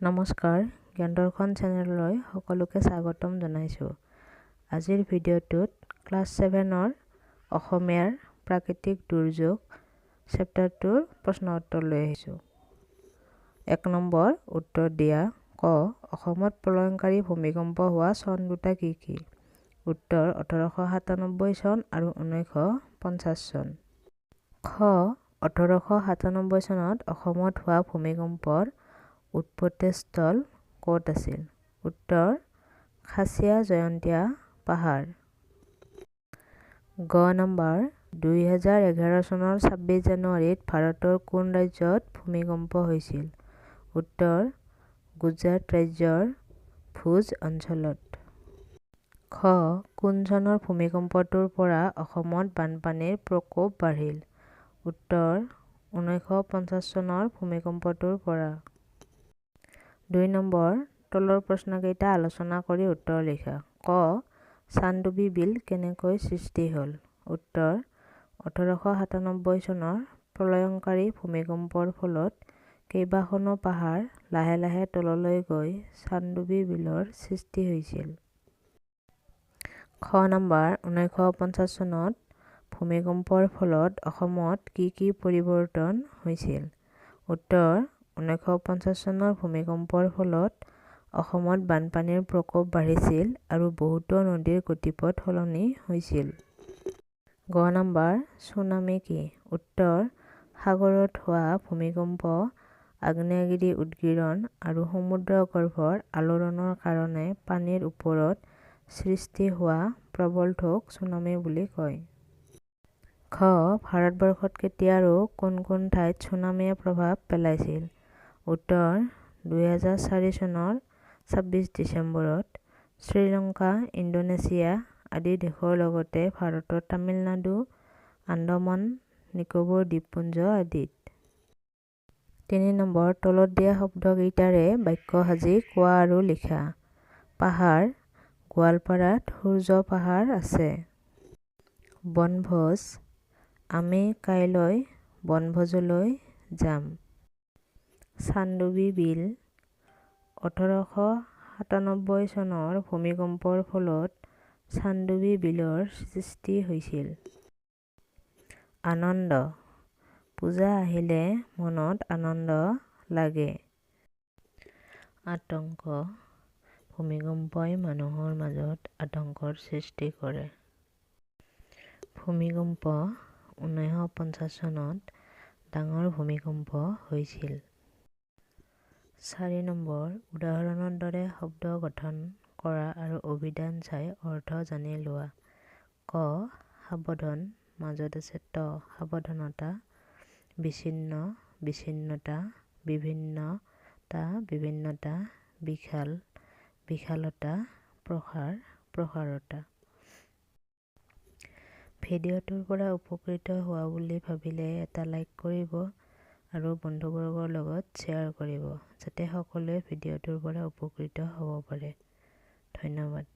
নমস্কাৰ, জ্ঞান দৰ্শন চেনেললৈ সকলোকে স্বাগতম জনাইছোঁ। আজিৰ ভিডিঅ'টোত ক্লাছ 7ৰ অসমীয়াৰ প্ৰাকৃতিক দুৰ্যোগ চেপ্টাৰটোৰ প্ৰশ্ন উত্তৰ লৈ আহিছোঁ। 1 নম্বৰ উত্তৰ দিয়া। ক. অসমত প্ৰলয়ংকাৰী ভূমিকম্প হোৱা চন দুটা কি কি? উত্তৰ 1897 চন আৰু 1950 চন। খ. 1897 চনত অসমত হোৱা ভূমিকম্পৰ উৎপত্তিস্থল ক'ত আছিল? উত্তৰ খাচীয়া জয়ন্তীয়া পাহাৰ। গ নম্বৰ 2011 চনৰ 26 জানুৱাৰীত ভাৰতৰ কোন ৰাজ্যত ভূমিকম্প হৈছিল? উত্তৰ গুজৰাট ৰাজ্যৰ ভুজ অঞ্চলত। খ. কোন চনৰ ভূমিকম্পটোৰ পৰা অসমত বানপানীৰ প্ৰকোপ বাঢ়িল? উত্তৰ 1950 চনৰ ভূমিকম্পটোৰ পৰা। 2 নম্বৰ তলৰ প্ৰশ্নকেইটা আলোচনা কৰি উত্তৰ লিখা। ক. চানডুবি বিল কেনেকৈ সৃষ্টি হ'ল? উত্তৰ 1897 চনৰ প্ৰলয়ংকাৰী ভূমিকম্পৰ ফলত কেইবাখনো পাহাৰ লাহে লাহে তললৈ গৈ চানডুবি বিলৰ সৃষ্টি হৈছিল। খ নম্বৰ 1950 চনত ভূমিকম্পৰ ফলত অসমত কি কি পৰিৱৰ্তন হৈছিল? উত্তৰ 1950 চনৰ ভূমিকম্পৰ ফলত অসমত বানপানীৰ প্ৰকোপ বাঢ়িছিল আৰু বহুতো নদীৰ গতিপথ সলনি হৈছিল। গ নম্বৰ ছুনামি কি? উত্তৰ সাগৰত হোৱা ভূমিকম্প, আগ্নেয়গিৰি উদগীৰণ আৰু সমুদ্ৰগৰ্ভৰ আলোড়নৰ কাৰণে পানীৰ ওপৰত সৃষ্টি হোৱা প্ৰবল ঢৌক ছুনামি বুলি কয়। খ. ভাৰতবৰ্ষত কেতিয়া আৰু কোন কোন ঠাইত ছুনামিয়ে প্ৰভাৱ পেলাইছিল? উত্তৰ 2004 চনৰ 26 ডিচেম্বৰত শ্ৰীলংকা, ইণ্ডোনেছিয়া আদি দেশৰ লগতে ভাৰতৰ তামিলনাডু, আন্দামান নিকোবৰ দ্বীপপুঞ্জ আদিত। 3 নম্বৰ তলত দিয়া শব্দকেইটাৰে বাক্য সাজি কোৱা আৰু লিখা। পাহাৰ: গোৱালপাৰাত সূৰ্য পাহাৰ আছে। বনভোজ: আমি কাইলৈ বনভোজলৈ যাম। চানডুবি বিল: 1897 চনৰ ভূমিকম্পৰ ফলত চানডুবি বিলৰ সৃষ্টি হৈছিল। আনন্দ: পূজা আহিলে মনত আনন্দ লাগে। আতংক: ভূমিকম্পই মানুহৰ মাজত আতংকৰ সৃষ্টি কৰে। ভূমিকম্প: 1950 চনত ডাঙৰ ভূমিকম্প হৈছিল। 4 নম্বৰ উদাহৰণৰ দৰে শব্দ গঠন কৰা আৰু অভিধান চাই অৰ্থ জানি লোৱা। ক. সাৱধান: মাজত আছে ত সাৱধানতা, বিচ্ছিন্ন বিচ্ছিন্নতা, বিভিন্নতা বিভিন্নতা, বিশাল বিশালতা, প্ৰসাৰ প্ৰসাৰতা। ভিডিঅ'টোৰ পৰা উপকৃত হোৱা বুলি ভাবিলে এটা লাইক কৰিব আৰু বন্ধুবৰ্গৰ লগত শ্বেয়াৰ কৰিব যাতে সকলোৱে ভিডিঅ'টোৰ পৰা উপকৃত হ'ব পাৰে। ধন্যবাদ।